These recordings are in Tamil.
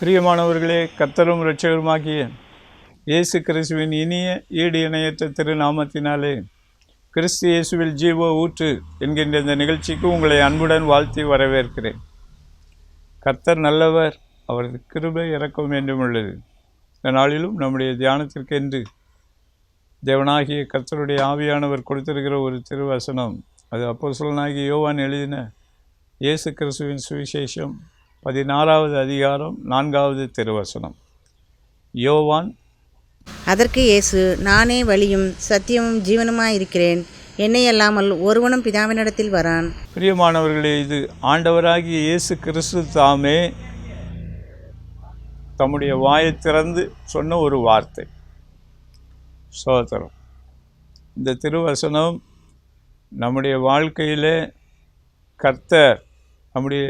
பிரியமானவர்களே, கர்த்தரும் இரட்சகருமாகிய இயேசு கிறிஸ்துவின் இனிய ஈடு இணையற்ற திருநாமத்தினாலே கிறிஸ்து இயேசுவில் ஜீவ ஊற்று என்கின்ற இந்த நிகழ்ச்சிக்கு உங்களை அன்புடன் வாழ்த்தி வரவேற்கிறேன். கர்த்தர் நல்லவர், அவரது கிருபை இரக்கம் என்றும் உள்ளது. இந்த நாளிலும் நம்முடைய தியானத்திற்கென்று தேவனாகிய கர்த்தருடைய ஆவியானவர் கொடுத்திருக்கிற ஒரு திருவசனம், அது அப்போஸ்தலனாகிய யோவான் எழுதின இயேசு கிறிஸ்துவின் சுவிசேஷம் 16வது அதிகாரம் 4வது திருவசனம். யோவான்: அதற்கு இயேசு, நானே வழியும் சத்தியமும் ஜீவனுமாயிருக்கிறேன், என்னை அல்லாமல் ஒருவனும் பிதாவினிடத்தில் வரான். பிரியமானவர்களே, இது ஆண்டவராகிய இயேசு கிறிஸ்து தாமே தம்முடைய வாயை திறந்து சொன்ன ஒரு வார்த்தை. ஸ்தோத்திரம். இந்த திருவசனம் நம்முடைய வாழ்க்கையிலே கர்த்தர் நம்முடைய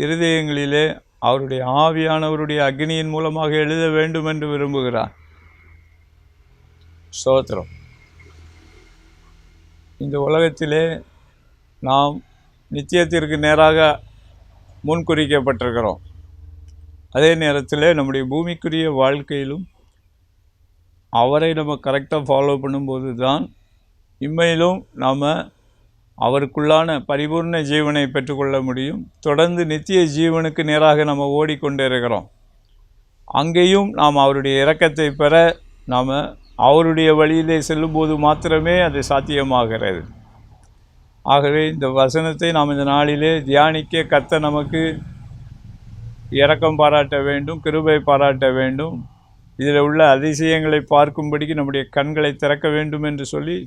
இருதயங்களிலே அவருடைய ஆவியானவருடைய அக்னியின் மூலமாக எழுத வேண்டும் என்று விரும்புகிறார். ஸ்தோத்திரம். இந்த உலகத்திலே நாம் நித்தியத்திற்கு நேராக முன்குறிக்கப்பட்டிருக்கிறோம். அதே நேரத்தில் நம்முடைய பூமிக்குரிய வாழ்க்கையிலும் அவரை நம்ம கரெக்டாக ஃபாலோ பண்ணும்போது தான் இம்மையிலும் நாம் அவருக்குள்ளான பரிபூர்ண ஜீவனை பெற்றுக்கொள்ள முடியும். தொடர்ந்து நித்திய ஜீவனுக்கு நேராக நம்ம ஓடிக்கொண்டு இருக்கிறோம். அங்கேயும் நாம் அவருடைய இரக்கத்தை பெற நாம் அவருடைய வழியிலே செல்லும்போது மாத்திரமே அது சாத்தியமாகிறது. ஆகவே இந்த வசனத்தை நாம் இந்த நாளிலே தியானிக்க கர்த்தர் நமக்கு இரக்கம் பாராட்ட வேண்டும், கிருபை பாராட்ட வேண்டும். இதில் உள்ள அதிசயங்களை பார்க்கும்படிக்கு நம்முடைய கண்களை திறக்க வேண்டும் என்று சொல்லி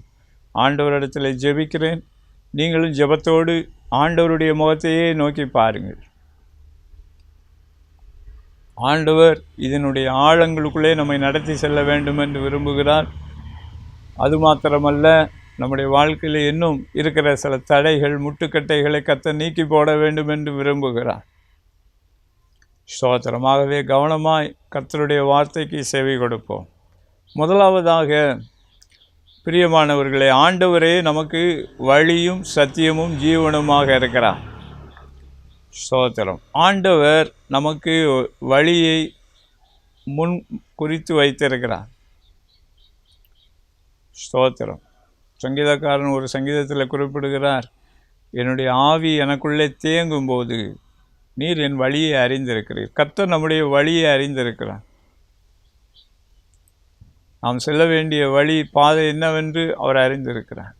ஆண்டவரிடத்தில் ஜெபிக்கிறேன். நீங்களும் ஜெபத்தோடு ஆண்டவருடைய முகத்தையே நோக்கி பாருங்கள். ஆண்டவர் இதனுடைய ஆழங்களுக்குள்ளே நம்மை நடத்தி செல்ல வேண்டும் என்று விரும்புகிறார். அது மாத்திரமல்ல, நம்முடைய வாழ்க்கையில் இன்னும் இருக்கிற சில தடைகள், முட்டுக்கட்டைகளை கர்த்தர் நீக்கி போட வேண்டும் என்று விரும்புகிறார். ஸ்தோத்திரமாகவே கவனமாய் கர்த்தருடைய வார்த்தைக்கு செவி கொடுப்போம். முதலாவதாக, பிரியமானவர்களே, ஆண்டவரே நமக்கு வழியும் சத்தியமும் ஜீவனுமாக இருக்கிறார். ஸ்தோத்திரம். ஆண்டவர் நமக்கு வழியை முன் குறித்து வைத்திருக்கிறார். ஸ்தோத்திரம். சங்கீதக்காரன் ஒரு சங்கீதத்தில் குறிப்பிடுகிறார், என்னுடைய ஆவி எனக்குள்ளே தேங்கும் போது நீர் என் வழியை அறிந்திருக்கிறீர். கர்த்தர் நம்முடைய வழியை அறிந்திருக்கிறார். நாம் செல்ல வேண்டிய வழி, பாதை என்னவென்று அவர் அறிந்திருக்கிறார்.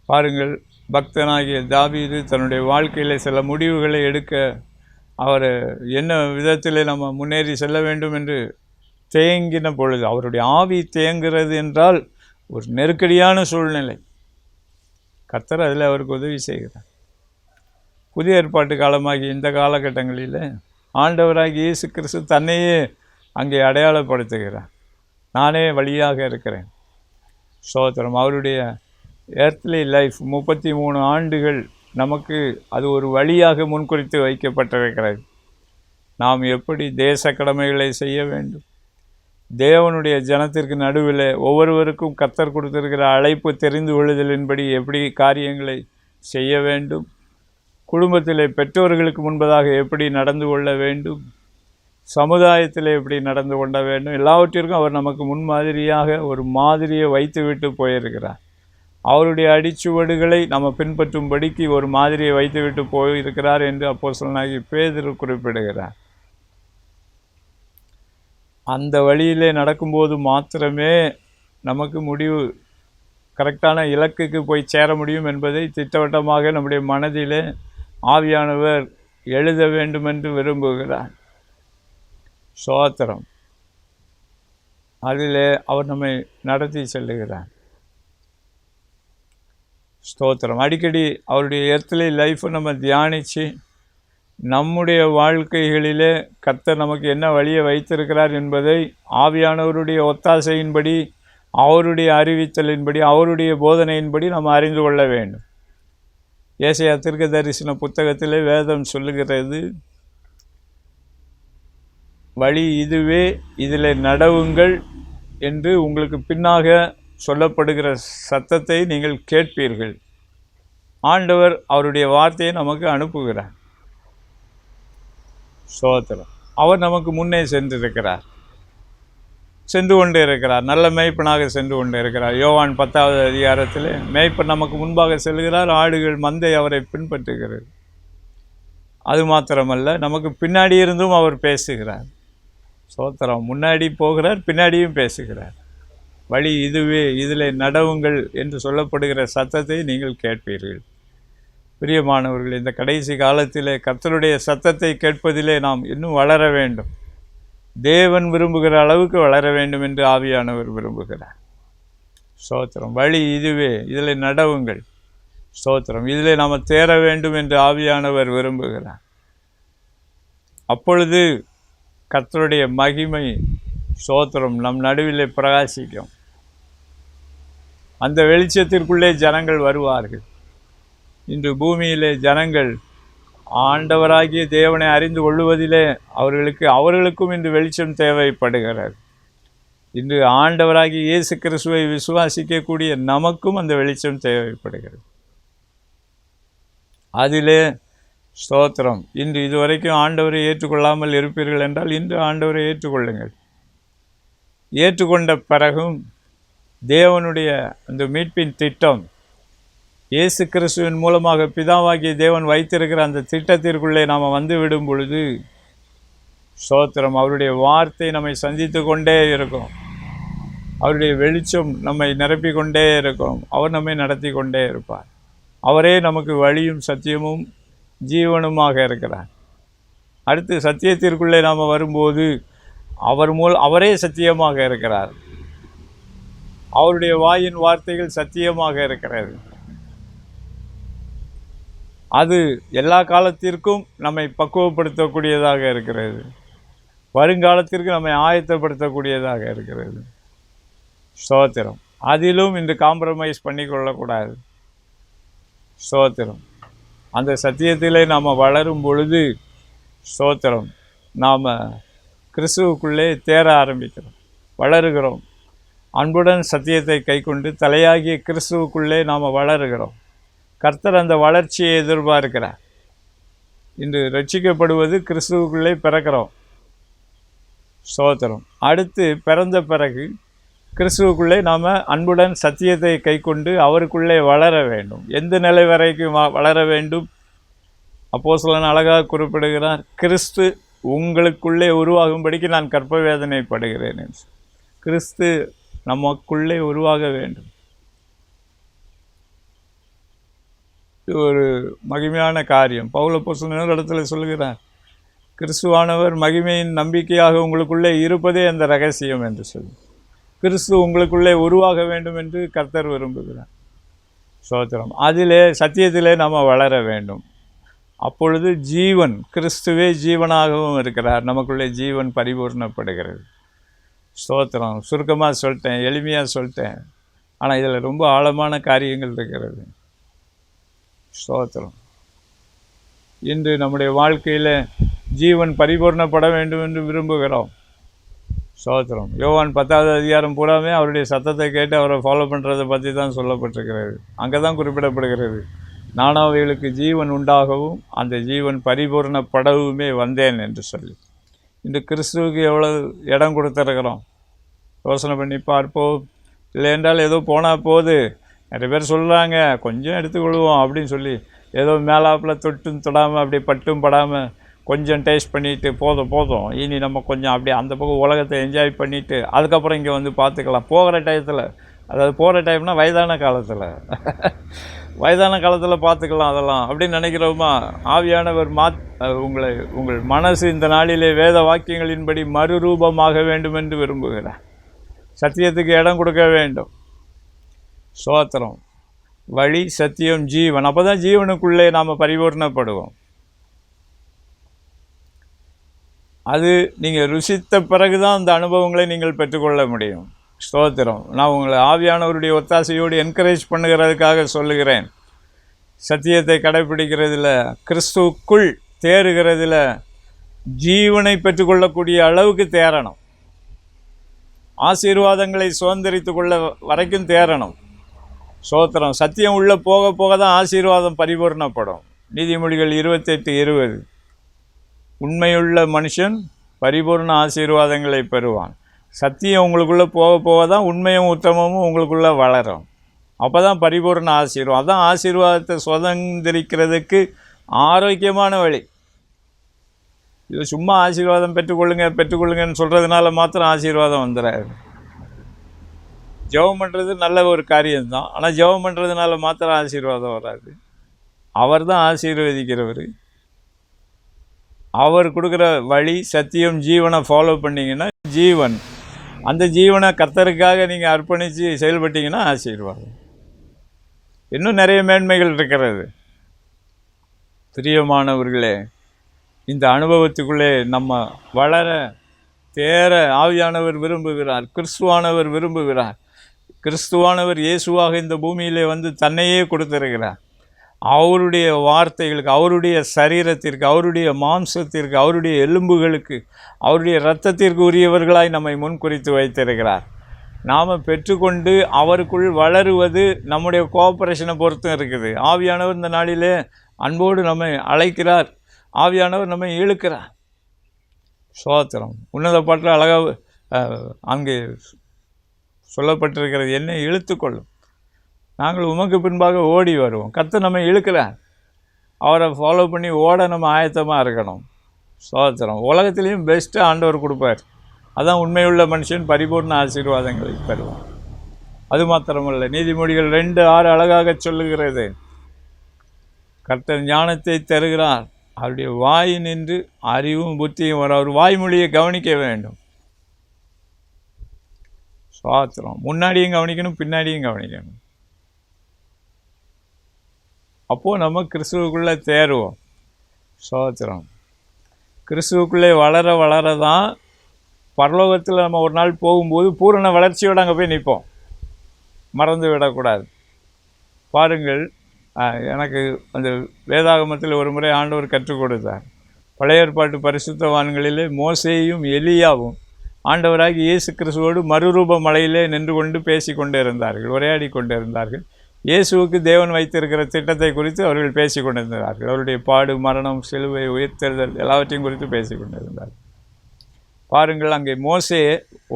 பாருங்கள், பக்தனாகிய தாவீது தன்னுடைய வாழ்க்கையில் சில முடிவுகளை எடுக்க அவர் என்ன விதத்தில் நம்ம முன்னேறி செல்ல வேண்டும் என்று தேங்கின பொழுது, அவருடைய ஆவி தேங்குகிறது என்றால் ஒரு நெருக்கடியான சூழ்நிலை, கர்த்தர் அதில் அவருக்கு உதவி செய்கிறார். புதிய ஏற்பாட்டு காலமாகிய இந்த காலகட்டங்களில் ஆண்டவராகிய இயேசு கிறிஸ்து தன்னையே அங்கே அடையாளப்படுத்துகிறார். நானே வழியாக இருக்கிறேன். ஸ்தோத்திரம். அவருடைய எர்த்லி லைஃப் 33 ஆண்டுகள் நமக்கு அது ஒரு வழியாக முன்குறித்து வைக்கப்பட்டிருக்கிறது. நாம் எப்படி தேச கடமைகளை செய்ய வேண்டும், தேவனுடைய ஜனத்திற்கு நடுவில் ஒவ்வொருவருக்கும் கர்த்தர் கொடுத்திருக்கிற அழைப்பு தெரிந்து கொள்ளுதலின்படி எப்படி காரியங்களை செய்ய வேண்டும், குடும்பத்தில் பெற்றோர்களுக்கு முன்பதாக எப்படி நடந்து கொள்ள வேண்டும், சமுதாயத்தில் எப்படி நடந்து கொள்ள வேண்டும், எல்லாவற்றிற்கும் அவர் நமக்கு முன்மாதிரியாக ஒரு மாதிரியை வைத்து விட்டு போயிருக்கிறார். அவருடைய அடிச்சுவடுகளை நம்ம பின்பற்றும்படிக்கு ஒரு மாதிரியை வைத்து விட்டு போயிருக்கிறார் என்று அப்போஸ்தலனாகிய பேதுரு குறிப்பிடுகிறார். அந்த வழியிலே நடக்கும்போது மாத்திரமே நமக்கு முடிவு கரெக்டான இலக்குக்கு போய் சேர முடியும் என்பதை திட்டவட்டமாக நம்முடைய மனதிலே ஆவியானவர் எழுத வேண்டும் என்று விரும்புகிறார். ஸ்தோத்திரம். அதிலே அவர் நம்மை நடத்தி செல்லுகிறார். ஸ்தோத்திரம். அடிக்கடி அவருடைய எர்த்லி லைஃப்பை நம்ம தியானித்து நம்முடைய வாழ்க்கைகளிலே கர்த்தர் நமக்கு என்ன வழியை வைத்திருக்கிறார் என்பதை ஆவியானவருடைய ஒத்தாசையின்படி, அவருடைய அறிவித்தலின்படி, அவருடைய போதனையின்படி நம்ம அறிந்து கொள்ள வேண்டும். ஏசாயா தீர்க்கதரிசன புத்தகத்திலே வேதம் சொல்லுகிறது, வழி இதுவே, இதில் நடவுங்கள் என்று உங்களுக்கு பின்னாக சொல்லப்படுகிற சத்தத்தை நீங்கள் கேட்பீர்கள். ஆண்டவர் அவருடைய வார்த்தையை நமக்கு அனுப்புகிறார். ஸ்தோத்திரம். அவர் நமக்கு முன்னே சென்றிருக்கிறார், சென்று கொண்டு இருக்கிறார். நல்ல மேய்ப்பனாக சென்று கொண்டு இருக்கிறார். யோவான் 10வது அதிகாரத்தில் மேய்ப்பன் நமக்கு முன்பாக செல்கிறார், ஆடுகள் மந்தை அவரை பின்பற்றுகிறது. அது மாத்திரமல்ல, நமக்கு பின்னாடி இருந்தும் அவர் பேசுகிறார். ஸ்தோத்திரம். முன்னாடி போகிறார், பின்னாடியும் பேசுகிறார். வழி இதுவே, இதில் நடவுங்கள் என்று சொல்லப்படுகிற சத்தத்தை நீங்கள் கேட்பீர்கள். பிரியமானவர்கள், இந்த கடைசி காலத்திலே கர்த்தருடைய சத்தத்தை கேட்பதிலே நாம் இன்னும் வளர வேண்டும். தேவன் விரும்புகிற அளவுக்கு வளர வேண்டும் என்று ஆவியானவர் விரும்புகிறார். ஸ்தோத்திரம். வழி இதுவே, இதில் நடவுங்கள். ஸ்தோத்திரம். இதிலே நாம் தேர வேண்டும் என்று ஆவியானவர் விரும்புகிறார். அப்பொழுது கர்த்தருடைய மகிமை, ஸ்தோத்திரம், நம் நடுவிலே பிரகாசிக்கும். அந்த வெளிச்சத்திற்குள்ளே ஜனங்கள் வருவார்கள். இன்று பூமியிலே ஜனங்கள் ஆண்டவராகிய தேவனை அறிந்து கொள்ளுவதிலே அவர்களுக்கும் இன்று வெளிச்சம் தேவைப்படுகிறது. இன்று ஆண்டவராகிய இயேசு கிறிஸ்துவை விசுவாசிக்கக்கூடிய நமக்கும் அந்த வெளிச்சம் தேவைப்படுகிறது. அதிலே ஸ்தோத்திரம். இன்று இதுவரைக்கும் ஆண்டவரை ஏற்றுக்கொள்ளாமல் இருப்பீர்கள் என்றால் இன்று ஆண்டவரை ஏற்றுக்கொள்ளுங்கள். ஏற்றுக்கொண்ட பிறகும் தேவனுடைய அந்த மீட்பின் திட்டம், இயேசு கிறிஸ்துவின் மூலமாக பிதாவாகிய தேவன் வைத்திருக்கிற அந்த திட்டத்திற்குள்ளே நாம் வந்து விடும் பொழுது ஸ்தோத்திரம், அவருடைய வார்த்தை நம்மை சந்தித்து கொண்டே இருக்கும். அவருடைய வெளிச்சம் நம்மை நிரப்பி கொண்டே இருக்கும். அவர் நம்மை நடத்தி கொண்டே இருப்பார். அவரே நமக்கு வழியும் சத்தியமும் ஜீவனுமாக இருக்கிறார். அடுத்து சத்தியத்திற்குள்ளே நாம் வரும்போது அவரே சத்தியமாக இருக்கிறார். அவருடைய வாயின் வார்த்தைகள் சத்தியமாக இருக்கிறது. அது எல்லா காலத்திற்கும் நம்மை பக்குவப்படுத்தக்கூடியதாக இருக்கிறது. வருங்காலத்திற்கு நம்மை ஆயத்தப்படுத்தக்கூடியதாக இருக்கிறது. ஸ்தோத்திரம். அதிலும் இன்று காம்ப்ரமைஸ் பண்ணி கொள்ளக்கூடாது. ஸ்தோத்திரம். அந்த சத்தியத்திலே நாம் வளரும் பொழுது ஸ்தோத்திரம், நாம் கிறிஸ்துவுக்குள்ளே தேர ஆரம்பிக்கிறோம், வளருகிறோம். அன்புடன் சத்தியத்தை கைக்கொண்டு தலையாகிய கிறிஸ்துவுக்குள்ளே நாம் வளருகிறோம். கர்த்தர் அந்த வளர்ச்சியை எதிர்பார்க்கிறார். இன்று ரட்சிக்கப்படுவது கிறிஸ்துவுக்குள்ளே பிறக்கிறோம். ஸ்தோத்திரம். அடுத்து பிறந்த பிறகு கிறிஸ்துவுக்குள்ளே நாம் அன்புடன் சத்தியத்தை கைக்கொண்டு அவருக்குள்ளே வளர வேண்டும். எந்த நிலை வரைக்கும் வளர வேண்டும்? அப்போஸ்தலன் அழகாக குறிப்பிடுகிறார், கிறிஸ்து உங்களுக்குள்ளே உருவாகும்படிக்கு நான் கற்ப வேதனைப்படுகிறேன் என்று. கிறிஸ்து நமக்குள்ளே உருவாக வேண்டும். இது ஒரு மகிமையான காரியம். பவுல் அப்போஸ்தலன் இடத்துல சொல்கிறார், கிறிஸ்துவானவர் மகிமையின் நம்பிக்கையாக உங்களுக்குள்ளே இருப்பதே அந்த ரகசியம் என்று சொல்லி, கிறிஸ்து உங்களுக்குள்ளே உருவாக வேண்டும் என்று கர்த்தர் விரும்புகிறார். ஸ்தோத்திரம். அதிலே சத்தியத்திலே நாம் வளர வேண்டும். அப்பொழுது ஜீவன், கிறிஸ்துவே ஜீவனாகவும் இருக்கிறார், நமக்குள்ளே ஜீவன் பரிபூர்ணப்படுகிறது. ஸ்தோத்திரம். சுருக்கமாக சொல்லிட்டேன், எளிமையாக சொல்லிட்டேன். ஆனால் இதில் ரொம்ப ஆழமான காரியங்கள் இருக்கிறது. ஸ்தோத்திரம். இன்று நம்முடைய வாழ்க்கையில் ஜீவன் பரிபூர்ணப்பட வேண்டும் என்று விரும்புகிறோம். ஸ்தோத்திரம். யோவான் 10வது அதிகாரம் பூராமே அவருடைய சத்தத்தை கேட்டு அவரை ஃபாலோ பண்ணுறதை பற்றி தான் சொல்லப்பட்டிருக்கிறது. அங்கே தான் குறிப்பிடப்படுகிறது, நானாவைகளுக்கு ஜீவன் உண்டாகவும் அந்த ஜீவன் பரிபூர்ணப்படவுமே வந்தேன் என்று சொல்லி. இன்று கிறிஸ்துவுக்கு எவ்வளோ இடம் கொடுத்துருக்குறோம் யோசனை பண்ணி பார்ப்போம். இல்லை என்றால் ஏதோ போனால் போது, நிறைய பேர் சொல்கிறாங்க கொஞ்சம் எடுத்துக்கொள்வோம் அப்படின்னு சொல்லி, ஏதோ மேலாப்பில் தொட்டும் தொடாமல் அப்படி பட்டும் படாமல் கொஞ்சம் டேஸ்ட் பண்ணிவிட்டு போதும் இனி நம்ம கொஞ்சம் அப்படியே அந்த பக்கம் உலகத்தை என்ஜாய் பண்ணிவிட்டு அதுக்கப்புறம் இங்கே வந்து பார்த்துக்கலாம் போகிற டயத்தில். அதாவது போகிற டைம்னால் வயதான காலத்தில் பார்த்துக்கலாம் அதெல்லாம் அப்படின்னு நினைக்கிறோமா? ஆவியானவர் உங்கள் மனசு இந்த நாளிலே வேத வாக்கியங்களின்படி மறுரூபமாக வேண்டும் என்று விரும்புகிறார். சத்தியத்துக்கு இடம் கொடுக்க வேண்டும். ஸ்தோத்திரம். வழி, சத்தியம், ஜீவன். அப்போ தான் ஜீவனுக்குள்ளே நாம் பரிபூர்ணப்படுவோம். அது நீங்கள் ருசித்த பிறகு தான் அந்த அனுபவங்களை நீங்கள் பெற்றுக்கொள்ள முடியும். ஸ்தோத்திரம். நான் உங்களை ஆவியானவருடைய ஒத்தாசையோடு என்கரேஜ் பண்ணுகிறதுக்காக சொல்லுகிறேன். சத்தியத்தை கடைப்பிடிக்கிறதில், கிறிஸ்துவுக்குள் தேறுகிறதில் ஜீவனை பெற்றுக்கொள்ளக்கூடிய அளவுக்கு தேறணும். ஆசீர்வாதங்களை சுதந்திரித்து கொள்ள வரைக்கும் தேறணும். ஸ்தோத்திரம். சத்தியம் உள்ளே போக போக தான் ஆசீர்வாதம் பரிபூர்ணப்படும். நீதிமொழிகள் 28:20. உண்மையுள்ள மனுஷன் பரிபூர்ண ஆசீர்வாதங்களை பெறுவான். சத்தியம் உங்களுக்குள்ளே போக போக தான் உண்மையும் உத்தமமும் உங்களுக்குள்ளே வளரும். அப்போ தான் பரிபூர்ண ஆசீர்வாதம். அதான் ஆசீர்வாதத்தை சுதந்திரிக்கிறதுக்கு ஆரோக்கியமான வழி. இது சும்மா ஆசீர்வாதம் பெற்றுக்கொள்ளுங்கன்னு சொல்கிறதுனால மாத்திரம் ஆசீர்வாதம் வந்துடாது. ஜெபம் பண்ணுறது நல்ல ஒரு காரியம்தான். ஆனால் ஜெபம் பண்ணுறதுனால மாத்திரம் ஆசீர்வாதம் வராது. அவர் தான் ஆசீர்வதிக்கிறவர். அவர் கொடுக்குற வழி சத்தியம் ஜீவனை ஃபாலோ பண்ணிங்கன்னா ஜீவன். அந்த ஜீவனை கர்த்தருக்காக நீங்கள் அர்ப்பணித்து செயல்பட்டீங்கன்னா ஆசீர்வாதம். இன்னும் நிறைய மேன்மைகள் இருக்கிறது. பிரியமானவர்களே, இந்த அனுபவத்துக்குள்ளே நம்ம வளர தேர ஆவியானவர் விரும்புகிறார். கிறிஸ்துவானவர் விரும்புகிறார். கிறிஸ்துவானவர் இயேசுவாக இந்த பூமியிலே வந்து தன்னையே கொடுத்திருக்கிறார். அவருடைய வார்த்தைகளுக்கு, அவருடைய சரீரத்திற்கு, அவருடைய மாம்சத்திற்கு, அவருடைய எலும்புகளுக்கு, அவருடைய இரத்தத்திற்கு உரியவர்களாய் நம்மை முன்குறித்து வைத்திருக்கிறார். நாம் பெற்றுக்கொண்டு அவருக்குள் வளருவது நம்முடைய கோஆப்ரேஷனை பொறுத்தும் இருக்குது. ஆவியானவர் இந்த நாளிலே அன்போடு நம்மை அழைக்கிறார். ஆவியானவர் நம்மை இழுக்கிறார். ஸ்தோத்திரம். உன்னத பாட்டில் அழகாக அங்கே சொல்லப்பட்டிருக்கிறது, என்னை இழுத்துக்கொள்ளும், நாங்கள் உமக்கு பின்பாக ஓடி வருவோம். கர்த்தர் நம்மை இழுக்கிறார். அவரை ஃபாலோ பண்ணி ஓட நம்ம ஆயத்தமாக இருக்கணும். ஸ்தோத்திரம். உலகத்திலையும் பெஸ்ட்டு ஆண்டவர் கொடுப்பார். அதான் உண்மையுள்ள மனுஷன் பரிபூர்ண ஆசீர்வாதங்களை பெறுவான். அது மாத்திரமல்ல, நீதிமொழிகள் 2:6 அழகாக சொல்லுகிறது, கர்த்தர் ஞானத்தை தருகிறார், அவருடைய வாய் நின்று அறிவும் புத்தியும் வரும். அவர் வாய்மொழியை கவனிக்க வேண்டும். ஸ்தோத்திரம். முன்னாடியும் கவனிக்கணும், பின்னாடியும் கவனிக்கணும். அப்போது நம்ம கிறிஸ்துவுக்குள்ளே தேருவோம். ஸ்தோத்திரம். கிறிஸ்துவுக்குள்ளே வளர வளர தான் பரலோகத்தில் நம்ம ஒரு நாள் போகும்போது பூரண வளர்ச்சியோடு அங்கே போய் நிற்போம். மறந்து விடக்கூடாது. பாருங்கள், எனக்கு அந்த வேதாகமத்தில் ஒரு முறை ஆண்டவர் கற்றுக் கொடுத்தார். பழைய ஏற்பாட்டு பரிசுத்தவான்களிலே மோசேயும் எலியாவும் ஆண்டவராகி இயேசு கிறிஸ்துவோடு மறுரூப மலையிலே நின்று கொண்டு பேசி கொண்டு இருந்தார்கள், உரையாடி கொண்டு இருந்தார்கள். இயேசுவுக்கு தேவன் வைத்திருக்கிற திட்டத்தை குறித்து அவர்கள் பேசி கொண்டிருந்தார்கள். அவருடைய பாடு, மரணம், சிலுவை, உயிர்த்தெழுதல் எல்லாவற்றையும் குறித்து பேசி கொண்டிருந்தார்கள். பாருங்கள், அங்கே மோசே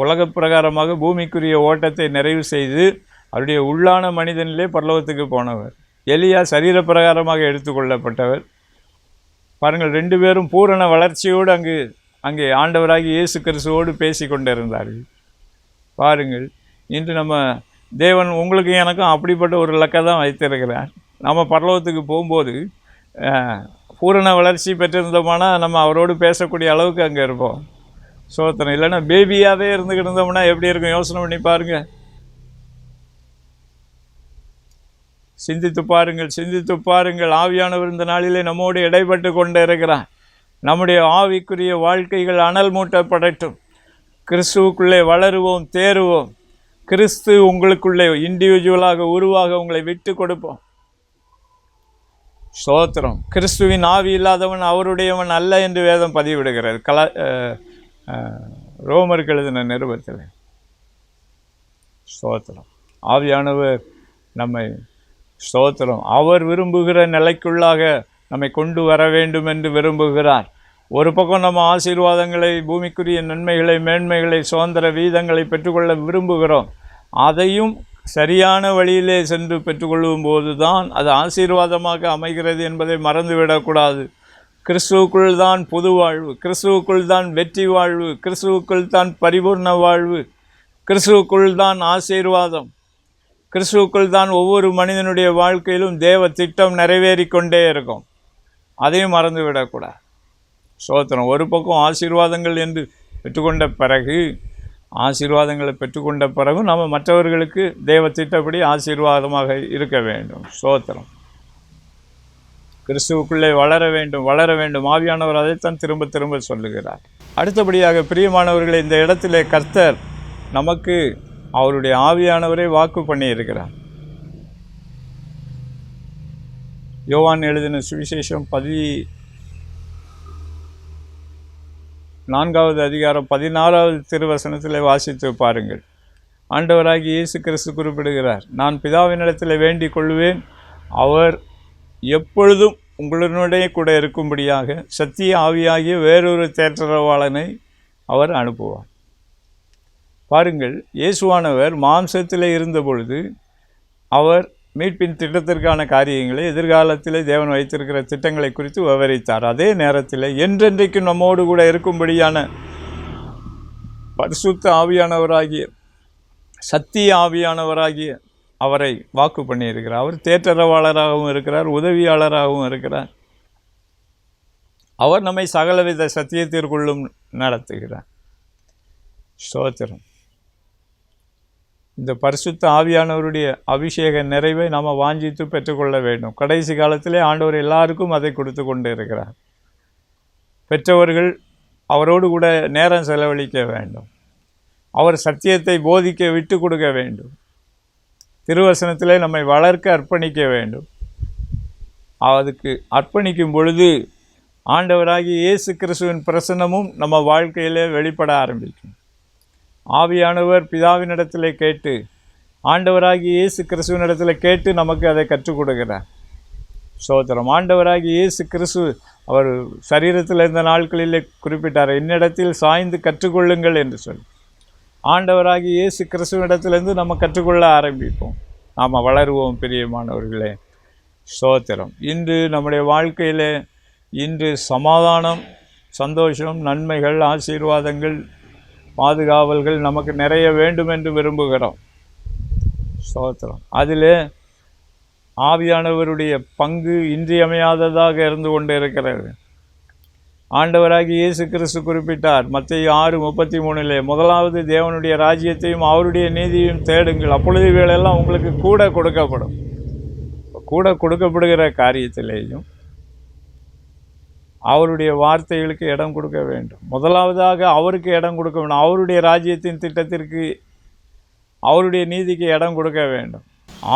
உலக பிரகாரமாக பூமிக்குரிய ஓட்டத்தை நிறைவு செய்து அவருடைய உள்ளான மனிதனிலே பரலோகத்துக்கு போனவர். எலியா சரீர பிரகாரமாக எடுத்துக்கொள்ளப்பட்டவர். பாருங்கள், 2 பேரும் பூரண வளர்ச்சியோடு அங்கே ஆண்டவராகி இயேசு கிறிஸ்துவோடு பேசி கொண்டிருந்தார்கள். பாருங்கள், இன்று நம்ம தேவன் உங்களுக்கும் எனக்கும் அப்படிப்பட்ட ஒரு இலக்கை தான் வைத்திருக்கிறார். நம்ம பரலோகத்துக்கு போகும்போது பூரண வளர்ச்சி பெற்றிருந்தோம்னா நம்ம அவரோடு பேசக்கூடிய அளவுக்கு அங்கே இருப்போம். சோத்திரம். இல்லைன்னா பேபியாகவே இருந்துக்கிட்டு இருந்தோம்னா எப்படி இருக்கும்? யோசனை பண்ணி பாருங்கள். சிந்தித்து பாருங்கள். ஆவியானவர் இந்த நாளிலே நம்மோடு இடைப்பட்டு கொண்டு இருக்கிறார். நம்முடைய ஆவிக்குரிய வாழ்க்கைகள் அனல் மூட்டப்படட்டும். கிறிஸ்துவுக்குள்ளே வளருவோம், தேருவோம். கிறிஸ்து உங்களுக்குள்ளே இண்டிவிஜுவலாக உருவாக உங்களை விட்டு கொடுப்போம். ஸ்தோத்திரம். கிறிஸ்துவின் ஆவி இல்லாதவன் அவருடையவன் அல்ல என்று வேதம் பதிவிடுகிறார். ரோமருக்கு எழுதின நிருபத்தில். ஸ்தோத்திரம். ஆவியானவர் நம்மை ஸ்தோத்திரம் அவர் விரும்புகிற நிலைக்குள்ளாக நம்மை கொண்டு வர வேண்டும் என்று விரும்புகிறார். ஒரு பக்கம் நம்ம ஆசீர்வாதங்களை, பூமிக்குரிய நன்மைகளை, மேன்மைகளை, சுதந்திர வீதங்களை பெற்றுக்கொள்ள விரும்புகிறோம். அதையும் சரியான வழியிலே சென்று பெற்றுக்கொள்ளும் போது தான் அது ஆசீர்வாதமாக அமைகிறது என்பதை மறந்துவிடக்கூடாது. கிறிஸ்துவுக்குள் தான் புது வாழ்வு, கிறிஸ்துவுக்குள் தான் வெற்றி வாழ்வு, கிறிஸ்துவுக்குள் தான் பரிபூர்ண வாழ்வு, கிறிஸ்துவுக்குள் தான் ஆசீர்வாதம், கிறிஸ்துவுக்குள் தான் ஒவ்வொரு மனிதனுடைய வாழ்க்கையிலும் தேவ திட்டம் நிறைவேறி கொண்டே இருக்கும். அதையும் மறந்துவிடக்கூடாது. ஸ்தோத்திரம். ஒரு பக்கம் ஆசீர்வாதங்கள் என்று பெற்றுக்கொண்ட பிறகு நம்ம மற்றவர்களுக்கு தேவ திட்டப்படி ஆசீர்வாதமாக இருக்க வேண்டும். ஸ்தோத்திரம். கிறிஸ்துவுக்குள்ளே வளர வேண்டும். ஆவியானவர் அதைத்தான் திரும்ப திரும்ப சொல்லுகிறார். அடுத்தபடியாக பிரியமானவர்களை, இந்த இடத்திலே கர்த்தர் நமக்கு அவருடைய ஆவியானவரை வாக்கு பண்ணியிருக்கிறார். யோவான் எழுதின சுவிசேஷம் 14வது அதிகாரம் 16வது திருவசனத்தில் வாசித்து பாருங்கள். ஆண்டவராகி இயேசு கிறிஸ்து குறிப்பிடுகிறார், நான் பிதாவினிடத்தில் வேண்டிக் கொள்வேன், அவர் எப்பொழுதும் உங்களுடைய கூட இருக்கும்படியாக சத்திய ஆவியாகிய வேறொரு தேற்றரவாளனை அவர் அனுப்புவார். பாருங்கள், இயேசுவானவர் மாம்சத்தில் இருந்த பொழுது அவர் மீட்பின் திட்டத்திற்கான காரியங்களை, எதிர்காலத்தில் தேவன் வைத்திருக்கிற திட்டங்களை குறித்து விவரித்தார். அதே நேரத்தில் என்றென்றைக்கும் நம்மோடு கூட இருக்கும்படியான பரிசுத்த ஆவியானவராகிய, சத்திய ஆவியானவராகிய அவரை வாக்கு பண்ணியிருக்கிறார். அவர் தேற்றரவாளராகவும் இருக்கிறார், உதவியாளராகவும் இருக்கிறார். அவர் நம்மை சகலவித சத்தியத்திற்குள்ளும் நடத்துகிறார். ஸ்தோத்திரம். இந்த பரிசுத்த ஆவியானவருடைய அபிஷேக நிறைவை நாம் வாஞ்சித்து பெற்றுக்கொள்ள வேண்டும். கடைசி காலத்திலே ஆண்டவர் எல்லாருக்கும் அதை கொடுத்து கொண்டு இருக்கிறார். பெற்றவர்கள் அவரோடு கூட நேரம் செலவழிக்க வேண்டும். அவர் சத்தியத்தை போதிக்க விட்டு கொடுக்க வேண்டும். திருவசனத்திலே நம்மை வளர்க்க அர்ப்பணிக்க வேண்டும். அதுக்கு அர்ப்பணிக்கும் பொழுது ஆண்டவராகிய இயேசு கிறிஸ்துவின் பிரசன்னமும் நம்ம வாழ்க்கையிலே வெளிப்பட ஆரம்பிக்கும். ஆவியானவர் பிதாவினிடத்தில் கேட்டு, ஆண்டவராகிய இயேசு கிறிஸ்துவனிடத்தில் கேட்டு நமக்கு அதை கற்றுக் கொடுக்கிறார். சோதரம். ஆண்டவராகிய இயேசு கிறிஸ்து அவர் சரீரத்தில் இருந்த நாட்களிலே குறிப்பிட்டார், என்னிடத்தில் சாய்ந்து கற்றுக்கொள்ளுங்கள் என்று சொல்லி. ஆண்டவராகிய இயேசு கிறிஸ்துவனிடத்திலிருந்து நம்ம கற்றுக்கொள்ள ஆரம்பிப்போம். நாம் வளருவோம் பிரியமானவர்களே. ஸ்தோத்திரம். இன்று நம்முடைய வாழ்க்கையில் இன்று சமாதானம், சந்தோஷம், நன்மைகள், ஆசீர்வாதங்கள், பாதுகாவல்கள் நமக்கு நிறைய வேண்டும் என்று விரும்புகிறோம். ஸ்தோத்திரம். அதில் ஆவியானவருடைய பங்கு இன்றியமையாததாக இருந்து கொண்டு இருக்கிறது. ஆண்டவராகிய இயேசு கிறிஸ்து குறிப்பிட்டார் மத்தேயு 6:33, முதலாவது தேவனுடைய ராஜ்யத்தையும் அவருடைய நீதியையும் தேடுங்கள், அப்பொழுது இவைகளெல்லாம் உங்களுக்கு கூட கொடுக்கப்படும். கூட கொடுக்கப்படுகிற காரியத்திலேயும் அவருடைய வார்த்தைகளுக்கு இடம் கொடுக்க வேண்டும். முதலாவதாக அவருக்கு இடம் கொடுக்க வேண்டும். அவருடைய ராஜ்யத்தின் திட்டத்திற்கு, அவருடைய நீதிக்கு இடம் கொடுக்க வேண்டும்.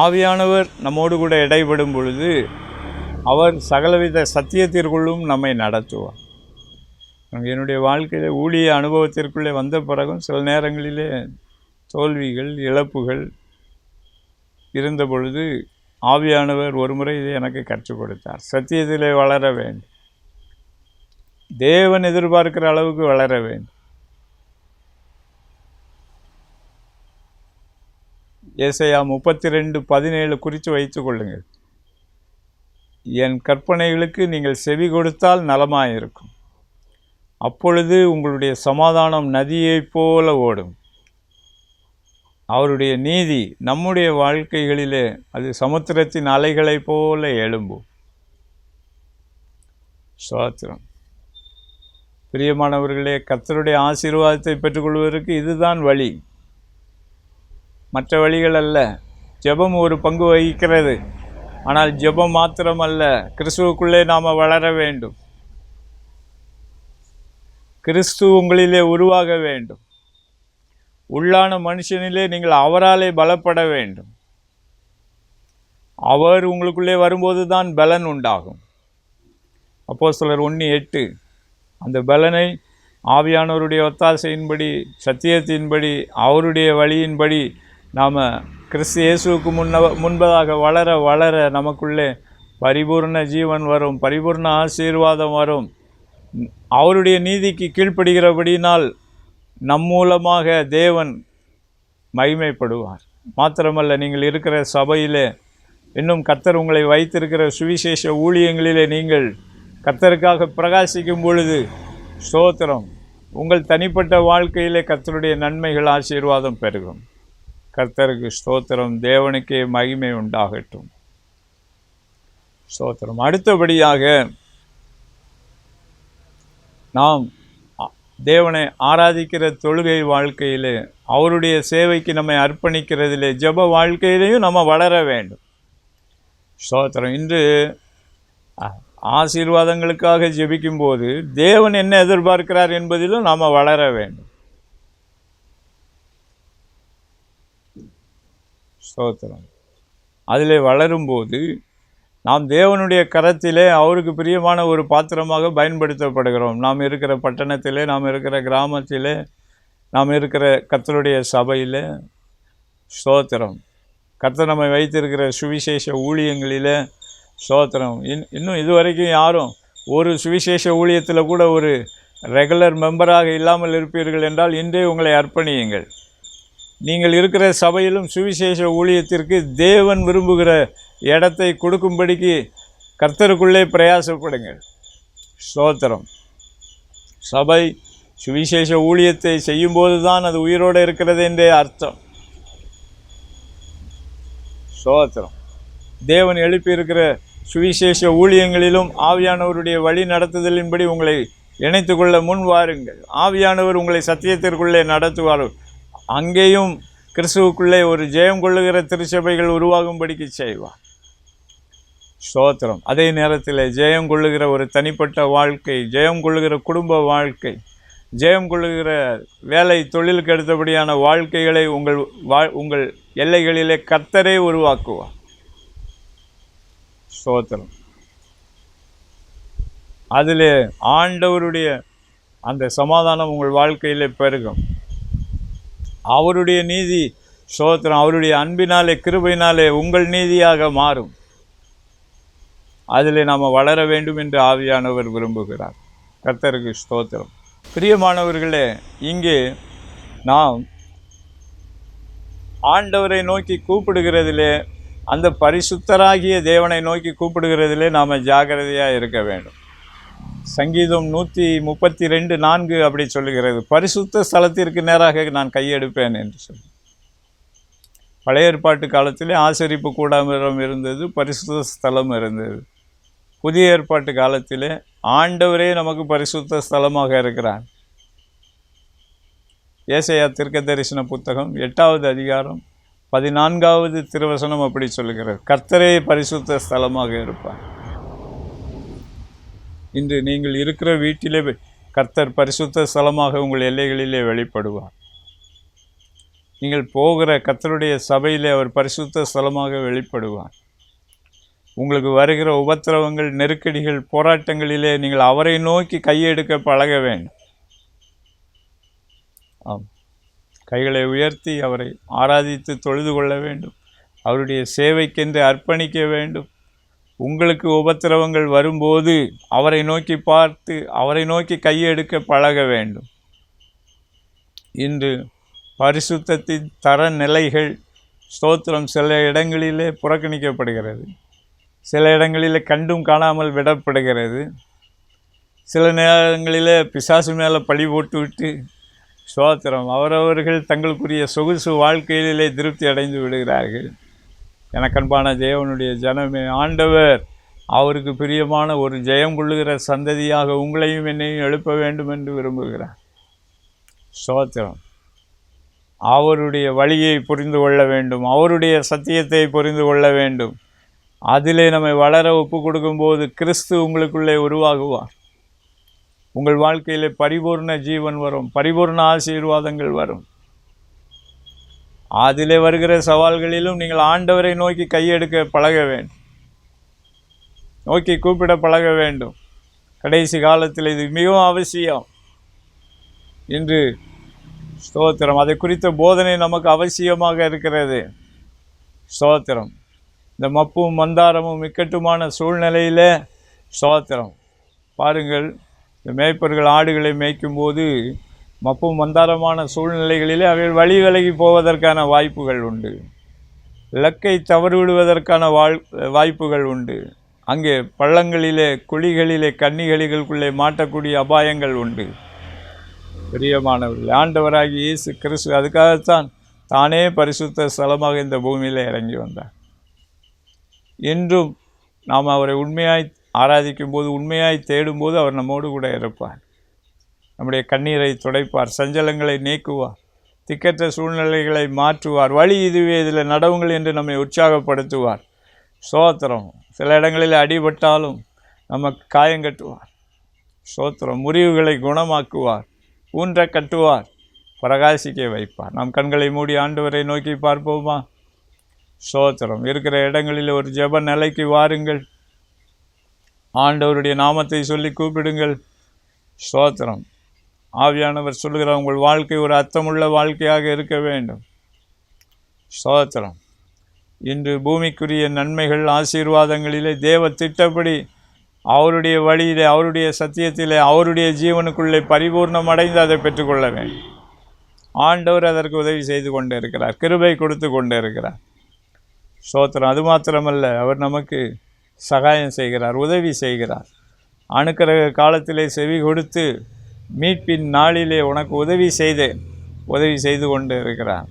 ஆவியானவர் நம்மோடு கூட இடைப்படும் பொழுது அவர் சகலவித சத்தியத்திற்குள்ளும் நம்மை நடத்துவார். என்னுடைய வாழ்க்கையில் ஊழிய அனுபவத்திற்குள்ளே வந்த பிறகும் சில நேரங்களிலே தோல்விகள், இழப்புகள் இருந்த பொழுது ஆவியானவர் ஒரு முறை இதை எனக்கு கற்றுக் கொடுத்தார். சத்தியத்திலே வளர வேண்டும், தேவன் எதிர்பார்க்கிற அளவுக்கு வளர வேண்டும். ஏசாயா 32:17 குறித்து வைத்து கொள்ளுங்கள். என் கற்பனைகளுக்கு நீங்கள் செவி கொடுத்தால் நலமாயிருக்கும், அப்பொழுது உங்களுடைய சமாதானம் நதியைப் போல ஓடும். அவருடைய நீதி நம்முடைய வாழ்க்கைகளிலே அது சமுத்திரத்தின் அலைகளைப் போல எழும்பும். ஸ்தோத்திரம். பிரியமானவர்களே, கர்த்தருடைய ஆசீர்வாதத்தை பெற்றுக்கொள்வதற்கு இதுதான் வழி, மற்ற வழிகள் அல்ல. ஜெபம் ஒரு பங்கு வகிக்கிறது, ஆனால் ஜெபம் மாத்திரமல்ல, கிறிஸ்துவுக்குள்ளே நாம் வளர வேண்டும். கிறிஸ்து உங்களிலே உருவாக வேண்டும். உள்ளான மனுஷனிலே நீங்கள் அவராலே பலப்பட வேண்டும். அவர் உங்களுக்குள்ளே வரும்போது தான் பலன் உண்டாகும். அப்போஸ்தலர் 1:8. அந்த பலனை ஆவியானவருடைய ஒத்தாசையின்படி, சத்தியத்தின்படி, அவருடைய வழியின்படி நாம் கிறிஸ்து இயேசுவுக்கு முன்பதாக வளர வளர நமக்குள்ளே பரிபூர்ண ஜீவன் வரும், பரிபூர்ண ஆசீர்வாதம் வரும். அவருடைய நீதிக்கு கீழ்ப்படுகிறபடினால் நம் மூலமாக தேவன் மகிமைப்படுவார். மாத்திரமல்ல, நீங்கள் இருக்கிற சபையிலே இன்னும் கர்த்தர் உங்களை வைத்திருக்கிற சுவிசேஷ ஊழியங்களிலே நீங்கள் கர்த்தருக்காக பிரகாசிக்கும் பொழுது, ஸ்தோத்திரம், உங்கள் தனிப்பட்ட வாழ்க்கையிலே கர்த்தருடைய நன்மைகள், ஆசீர்வாதம் பெருகும். கர்த்தருக்கு ஸ்தோத்திரம், தேவனுக்கே மகிமை உண்டாகட்டும். ஸ்தோத்திரம். அடுத்தபடியாக நாம் தேவனை ஆராதிக்கிற தொழுகை வாழ்க்கையிலே, அவருடைய சேவைக்கு நம்மை அர்ப்பணிக்கிறதிலே, ஜெப வாழ்க்கையிலையும் நம்ம வளர வேண்டும். ஸ்தோத்திரம். இன்று ஆசீர்வாதங்களுக்காக ஜெபிக்கும்போது தேவன் என்ன எதிர்பார்க்கிறார் என்பதிலும் நாம் வளர வேண்டும். ஸ்தோத்திரம். அதிலே வளரும்போது நாம் தேவனுடைய கரத்திலே அவருக்கு பிரியமான ஒரு பாத்திரமாக பயன்படுத்தப்படுகிறோம். நாம் இருக்கிற பட்டணத்திலே, நாம் இருக்கிற கிராமத்திலே, நாம் இருக்கிற கர்த்தருடைய சபையில், ஸ்தோத்திரம், கர்த்தர் நம்மை வைத்திருக்கிற சுவிசேஷ ஊழியங்களில், ஸ்தோத்திரம். இன்னும் இதுவரைக்கும் யாரும் ஒரு சுவிசேஷ ஊழியத்தில் கூட ஒரு ரெகுலர் மெம்பராக இல்லாமல் இருப்பீர்கள் என்றால் இன்றே உங்களை அர்ப்பணியுங்கள். நீங்கள் இருக்கிற சபையிலும் சுவிசேஷ ஊழியத்திற்கு தேவன் விரும்புகிற இடத்தை கொடுக்கும்படிக்கு கர்த்தருக்குள்ளே பிரயாசப்படுங்கள். ஸ்தோத்திரம். சபை சுவிசேஷ ஊழியத்தை செய்யும்போது தான் அது உயிரோடு இருக்கிறது என்றே அர்த்தம். ஸ்தோத்திரம். தேவன் எழுப்பியிருக்கிற சுவிசேஷ ஊழியங்களிலும் ஆவியானவருடைய வழி நடத்துதலின்படி உங்களை இணைத்து கொள்ள முன் வாருங்கள். ஆவியானவர் உங்களை சத்தியத்திற்குள்ளே நடத்துவார். அங்கேயும் கிறிஸ்துவுக்குள்ளே ஒரு ஜெயம் கொள்ளுகிற திருச்சபைகள் உருவாகும்படிக்கு செய்வார். ஸ்தோத்திரம். அதே நேரத்தில் ஜெயம் கொள்ளுகிற ஒரு தனிப்பட்ட வாழ்க்கை, ஜெயம் கொள்ளுகிற குடும்ப வாழ்க்கை, ஜெயம் கொள்ளுகிற வேலை தொழிலுக்கு அடுத்தபடியான வாழ்க்கைகளை உங்கள் எல்லைகளிலே கர்த்தரே உருவாக்குவார். ஸ்தோத்திரம். அதிலே ஆண்டவருடைய அந்த சமாதானம் உங்கள் வாழ்க்கையிலே பெருகும். அவருடைய நீதி, ஸ்தோத்திரம், அவருடைய அன்பினாலே கிருபையினாலே உங்கள் நீதியாக மாறும். அதில் நாம் வளர வேண்டும் என்று ஆவியானவர் விரும்புகிறார். கர்த்தருக்கு ஸ்தோத்திரம். பிரியமானவர்களே, இங்கே நாம் ஆண்டவரை நோக்கி கூப்பிடுகிறதிலே, அந்த பரிசுத்தராகிய தேவனை நோக்கி கூப்பிடுகிறதிலே நாம் ஜாக்கிரதையாக இருக்க வேண்டும். சங்கீதம் 132:4 அப்படி சொல்லுகிறது, பரிசுத்த ஸ்தலத்திற்கு நேராக நான் கையெடுப்பேன் என்று சொல்லி. பழைய ஏற்பாட்டு காலத்திலே ஆசரிப்பு கூடாரம் இருந்தது, பரிசுத்த ஸ்தலம் இருந்தது. புதிய ஏற்பாட்டு காலத்திலே ஆண்டவரே நமக்கு பரிசுத்த ஸ்தலமாக இருக்கிறார். ஏசாயா தீர்க்க தரிசன புத்தகம் 8வது அதிகாரம் 14வது திருவசனம் அப்படி சொல்லுகிறது, கர்த்தரே பரிசுத்த ஸ்தலமாக இருப்பார். இன்று நீங்கள் இருக்கிற வீட்டிலே கர்த்தர் பரிசுத்த ஸ்தலமாக உங்கள் எல்லைகளிலே வெளிப்படுவார். நீங்கள் போகிற கர்த்தருடைய சபையிலே அவர் பரிசுத்த ஸ்தலமாக வெளிப்படுவார். உங்களுக்கு வருகிற உபத்திரவங்கள், நெருக்கடிகள், போராட்டங்களிலே நீங்கள் அவரை நோக்கி கையெடுக்க பழக வேண்டும். ஆம், கைகளை உயர்த்தி அவரை ஆராதித்து தொழுது கொள்ள வேண்டும். அவருடைய சேவைக்கென்று அர்ப்பணிக்க வேண்டும். உங்களுக்கு உபத்திரவங்கள் வரும்போது அவரை நோக்கி பார்த்து அவரை நோக்கி கையெடுக்க பழக வேண்டும். இன்று பரிசுத்தத்தின் தரநிலைகள், ஸ்தோத்திரம், சில இடங்களிலே புறக்கணிக்கப்படுகிறது, சில இடங்களிலே கண்டும் காணாமல் விடப்படுகிறது. சில நேரங்களிலே பிசாசு மேலே பழி போட்டுவிட்டு, ஸ்தோத்திரம், அவரவர்கள் தங்களுக்குரிய சொகுசு வாழ்க்கையிலே திருப்தி அடைந்து விடுகிறார்கள். எனக்கன்பான தேவனுடைய ஜனமே, ஆண்டவர் அவருக்கு பிரியமான ஒரு ஜெயம் கொள்ளுகிற சந்ததியாக உங்களையும் என்னையும் எழுப்ப வேண்டும் என்று விரும்புகிறார். ஸ்தோத்திரம். அவருடைய வழியை புரிந்து கொள்ள வேண்டும், அவருடைய சத்தியத்தை புரிந்து கொள்ள வேண்டும். அதிலே நம்மை வளர ஒப்பு கொடுக்கும்போது கிறிஸ்து உங்களுக்குள்ளே உருவாகுவார். உங்கள் வாழ்க்கையிலே பரிபூர்ண ஜீவன் வரும், பரிபூர்ண ஆசீர்வாதங்கள் வரும். அதிலே வருகிற சவால்களிலும் நீங்கள் ஆண்டவரை நோக்கி கையெடுக்க பழக வேண்டும், நோக்கி கூப்பிட பழக வேண்டும். கடைசி காலத்தில் இது மிகவும் அவசியம். இன்று ஸ்தோத்திரம், அதை குறித்த போதனை நமக்கு அவசியமாக இருக்கிறது. ஸ்தோத்திரம். இந்த மப்பும் மந்தாரமும் இக்கட்டுமான சூழ்நிலையில், ஸ்தோத்திரம், பாருங்கள், இந்த மேய்ப்பர்கள் ஆடுகளை மேய்க்கும்போது மப்பும் மந்தாரமான சூழ்நிலைகளிலே அவைகள் வழி விலகி போவதற்கான வாய்ப்புகள் உண்டு, இலக்கை தவறுவிடுவதற்கான வாய்ப்புகள் உண்டு. அங்கே பள்ளங்களிலே, குழிகளிலே, கன்னிகளிகளுக்குள்ளே மாட்டக்கூடிய அபாயங்கள் உண்டு. பிரியமானவர்கள், ஆண்டவராகிய இயேசு கிறிஸ்து அதுக்காகத்தான் தானே பரிசுத்த ஸ்தலமாக இந்த பூமியில் இறங்கி வந்தார். இன்றும் நாம் அவரை உண்மையாய் ஆராதிக்கும் போது, உண்மையாய் தேடும்போது அவர் நம்மோடு கூட இருப்பார். நம்முடைய கண்ணீரை துடைப்பார், சஞ்சலங்களை நீக்குவார், திக்கற்ற சூழ்நிலைகளை மாற்றுவார். வழி இதுவே, இதில் நடவுங்கள் என்று நம்மை உற்சாகப்படுத்துவார். ஸ்தோத்திரம். சில இடங்களில் அடிபட்டாலும் நமக்கு காயங்கட்டுவார். ஸ்தோத்திரம். முறிவுகளை குணமாக்குவார், ஊன்ற கட்டுவார், பிரகாசிக்க வைப்பார். நம் கண்களை மூடி ஆண்டவரை நோக்கி பார்ப்போமா? ஸ்தோத்திரம். இருக்கிற இடங்களில் ஒரு ஜெப நிலைக்கு வாருங்கள். ஆண்டவருடைய நாமத்தை சொல்லி கூப்பிடுங்கள். ஸ்தோத்திரம். ஆவியானவர் சொல்லுகிறார், உங்கள் வாழ்க்கை ஒரு அர்த்தமுள்ள வாழ்க்கையாக இருக்க வேண்டும். ஸ்தோத்திரம். இன்று பூமிக்குரிய நன்மைகள், ஆசீர்வாதங்களிலே தேவ திட்டப்படி அவருடைய வழியிலே, அவருடைய சத்தியத்திலே, அவருடைய ஜீவனுக்குள்ளே பரிபூர்ணம் அடைந்து அதை பெற்றுக்கொள்ள வேண்டும். ஆண்டவர் அதற்கு உதவி செய்து கொண்டே இருக்கிறார், கிருபை கொடுத்து கொண்டே இருக்கிறார். ஸ்தோத்திரம். அது மாத்திரமல்ல, அவர் நமக்கு சகாயம் செய்கிறார், உதவி செய்கிறார். அனுக்கிரக காலத்திலே செவி கொடுத்து மீட்பின் நாளிலே உனக்கு உதவி செய்து கொண்டு இருக்கிறார்.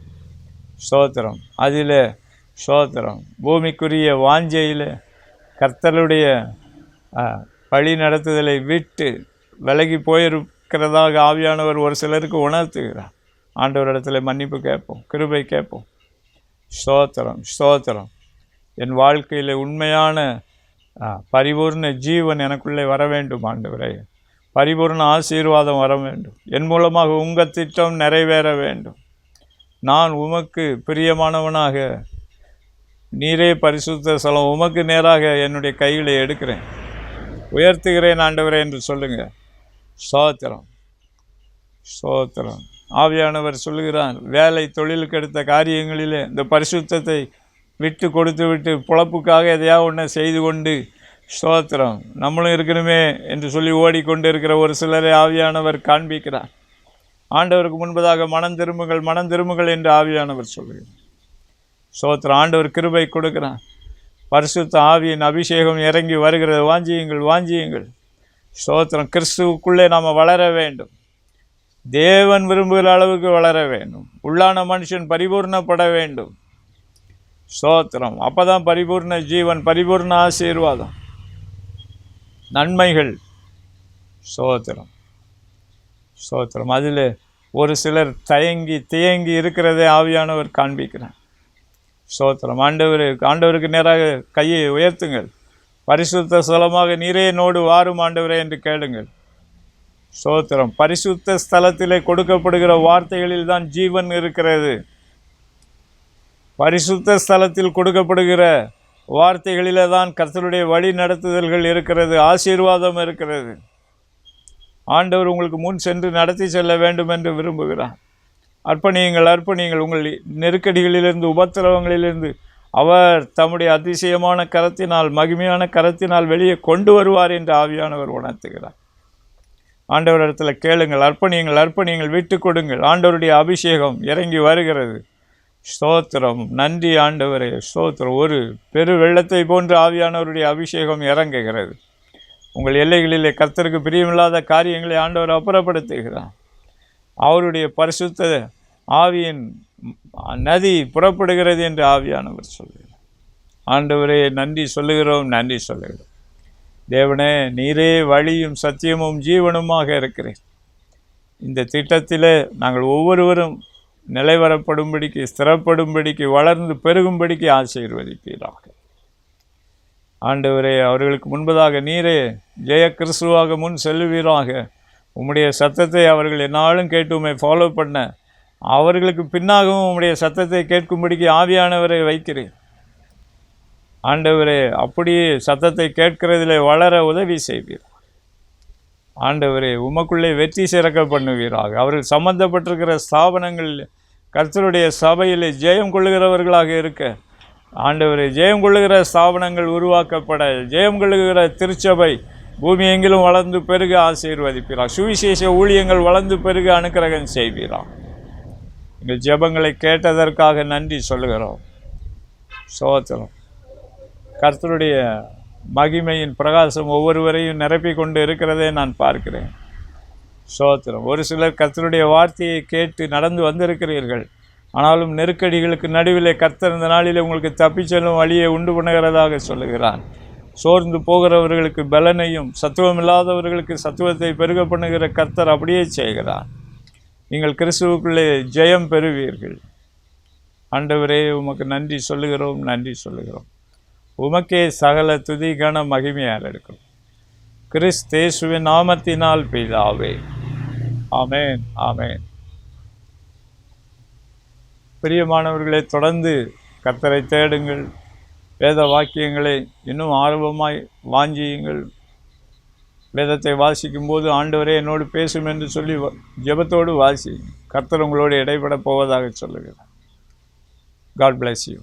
ஸ்தோத்திரம். அதில் ஸ்தோத்திரம். பூமிக்குரிய வாஞ்சையில் கர்த்தருடைய வழி நடத்துதலை விட்டு விலகி போயிருக்கிறதாக ஆவியானவர் ஒரு சிலருக்கு உணர்த்துகிறார். ஆண்டவரிடத்தில் மன்னிப்பு கேட்போம், கிருபை கேட்போம். ஸ்தோத்திரம், ஸ்தோத்திரம். என் வாழ்க்கையில் உண்மையான பரிபூர்ண ஜீவன் எனக்குள்ளே வர வேண்டும் ஆண்டவரே. பரிபூர்ண ஆசீர்வாதம் வர வேண்டும். என் மூலமாக உங்கள் திட்டம் நிறைவேற வேண்டும். நான் உமக்கு பிரியமானவனாக, நீரே பரிசுத்த ஸ்தலம், உமக்கு நேராக என்னுடைய கைகளை எடுக்கிறேன், உயர்த்துகிறேன் ஆண்டவரே என்று சொல்லுங்கள். ஸ்தோத்திரம், ஸ்தோத்திரம். ஆவியானவர் சொல்லுகிறார், வேலை தொழிலுக்கு எடுத்த காரியங்களிலே இந்த பரிசுத்தத்தை விட்டு கொடுத்து விட்டு பொழப்புக்காக எதையாவது ஒன்று செய்து கொண்டு, ஸ்தோத்திரம், நம்மளும் இருக்கணுமே என்று சொல்லி ஓடிக்கொண்டு இருக்கிற ஒரு சிலரை ஆவியானவர் காண்பிக்கிறார். ஆண்டவருக்கு முன்பதாக மனம் திரும்புங்கள் என்று ஆவியானவர் சொல்லுகிறார். ஸ்தோத்திரம். ஆண்டவர் கிருபை கொடுக்கிறார். பரிசுத்த ஆவியின் அபிஷேகம் இறங்கி வருகிறது. வாஞ்சியுங்கள். ஸ்தோத்திரம். கிறிஸ்துவுக்குள்ளே நாம் வளர வேண்டும். தேவன் விரும்புகிற அளவுக்கு வளர வேண்டும். உள்ளான மனுஷன் பரிபூர்ணப்பட வேண்டும். ஸ்தோத்திரம். அப்போ தான் பரிபூர்ண ஜீவன், பரிபூர்ண ஆசீர்வாதம், நன்மைகள். ஸ்தோத்திரம், ஸ்தோத்திரம். அதில் ஒரு சிலர் தியங்கி இருக்கிறதே ஆவியானவர் காண்பிக்கிறார். ஸ்தோத்திரம். ஆண்டவருக்கு நேராக கையை உயர்த்துங்கள். பரிசுத்த ஸ்தலமாக நீரே என்னோடு வாரும் ஆண்டவரே என்று கேளுங்கள். ஸ்தோத்திரம். பரிசுத்த ஸ்தலத்திலே கொடுக்கப்படுகிற வார்த்தைகளில் தான் ஜீவன் இருக்கிறது. பரிசுத்த ஸ்தலத்தில் கொடுக்கப்படுகிற வார்த்தைகளிலே தான் கர்த்தருடைய வழி நடத்துதல்கள் இருக்கிறது, ஆசீர்வாதம் இருக்கிறது. ஆண்டவர் உங்களுக்கு முன் சென்று நடத்தி செல்ல வேண்டும் என்று விரும்புகிறார். அர்ப்பணியுங்கள். உங்கள் நெருக்கடிகளிலிருந்து, உபத்திரவங்களிலிருந்து அவர் தம்முடைய அதிசயமான கரத்தினால், மகிமையான கரத்தினால் வெளியே கொண்டு வருவார் என்று ஆவியானவர் உணர்த்துகிறார். ஆண்டவரிடத்தில் கேளுங்கள், அர்ப்பணியுங்கள், விட்டு கொடுங்கள். ஆண்டவருடைய அபிஷேகம் இறங்கி வருகிறது. ஸ்தோத்திரம். நன்றி ஆண்டவரே. ஸ்தோத்திரம். ஒரு பெரு வெள்ளத்தை போன்று ஆவியானவருடைய அபிஷேகம் இறங்குகிறது. உங்கள் எல்லைகளிலே கர்த்தருக்கு பிரியமில்லாத காரியங்களை ஆண்டவர் அப்புறப்படுத்துகிறார். அவருடைய பரிசுத்த ஆவியின் நதி புறப்படுகிறது என்று ஆவியானவர் சொல்கிறார். ஆண்டவரே நன்றி சொல்லுகிறோம். தேவனே, நீரே வழியும் சத்தியமும் ஜீவனுமாக இருக்கிறேன். இந்த திட்டத்தில் நாங்கள் ஒவ்வொருவரும் நிலைவரப்படும்படிக்கு, ஸ்திரப்படும்படிக்கு, வளர்ந்து பெருகும்படிக்கு ஆசீர்வதிப்பீராக. ஆண்டவரே, அவர்களுக்கு முன்பதாக நீரே ஜெய கிறிஸ்துவாக முன் செல்லுவீராக. உம்முடைய சத்தத்தை அவர்கள் என்னாலும் கேட்டு உம்மை ஃபாலோ பண்ண, அவர்களுக்கு பின்னாகவும் உம்முடைய சத்தத்தை கேட்கும்படிக்கு ஆவியானவரை வைக்கிறேன். ஆண்டவரே, அப்படியே சத்தத்தை கேட்கிறதிலே வளர உதவி செய்வீர். ஆண்டவரே, உமக்குள்ளே வெற்றி சிறக்க பண்ணுவீராக. அவர்கள் சம்பந்தப்பட்டிருக்கிற ஸ்தாபனங்களில் கர்த்தருடைய சபையிலே ஜெயம் கொள்ளுகிறவர்களாக இருக்க, ஆண்டவரே, ஜெயம் கொள்ளுகிற ஸ்தாபனங்கள் உருவாக்கப்பட, ஜெயம் கொள்ளுகிற திருச்சபை பூமி எங்கிலும் வளர்ந்து பெருக ஆசீர்வதிப்பீராக. சுவிசேஷ ஊழியங்கள் வளர்ந்து பெருக அனுக்கிரகம் செய்வீராக. எங்கள் ஜெபங்களை கேட்டதற்காக நன்றி சொல்லுகிறோம். ஸ்தோத்திரம். கர்த்தருடைய மகிமையின் பிரகாசம் ஒவ்வொருவரையும் நிரப்பி கொண்டு இருக்கிறதே நான் பார்க்கிறேன். ஸ்தோத்திரம். ஒரு சிலர் கர்த்தருடைய வார்த்தையை கேட்டு நடந்து வந்திருக்கிறீர்கள். ஆனாலும் நெருக்கடிகளுக்கு நடுவிலே கர்த்தர் இந்த நாளிலே உங்களுக்கு தப்பிச் செல்லும் வழியை உண்டு பண்ணுகிறதாக சொல்லுகிறான். சோர்ந்து போகிறவர்களுக்கு பலனையும், சத்துவம் இல்லாதவர்களுக்கு சத்துவத்தை பெருக பண்ணுகிற கர்த்தர் அப்படியே செய்கிறார். நீங்கள் கிறிஸ்துவுக்குள்ளே ஜெயம் பெறுவீர்கள். ஆண்டவரே, உமக்கு நன்றி சொல்லுகிறோம். உமக்கே சகல துதி கன மகிமையால் இருக்கும். கிறிஸ்தேசுவின் நாமத்தினால் பிதாவே. ஆமேன், ஆமேன். பிரியமானவர்களை, தொடர்ந்து கர்த்தரை தேடுங்கள். வேத வாக்கியங்களை இன்னும் ஆர்வமாய் வாஞ்சியுங்கள். வேதத்தை வாசிக்கும்போது ஆண்டவரே என்னோடு பேசும் என்று சொல்லி ஜெபத்தோடு வாசி. கர்த்தர் உங்களோடு இடைப்பட போவதாக சொல்லுகிறார். God bless you.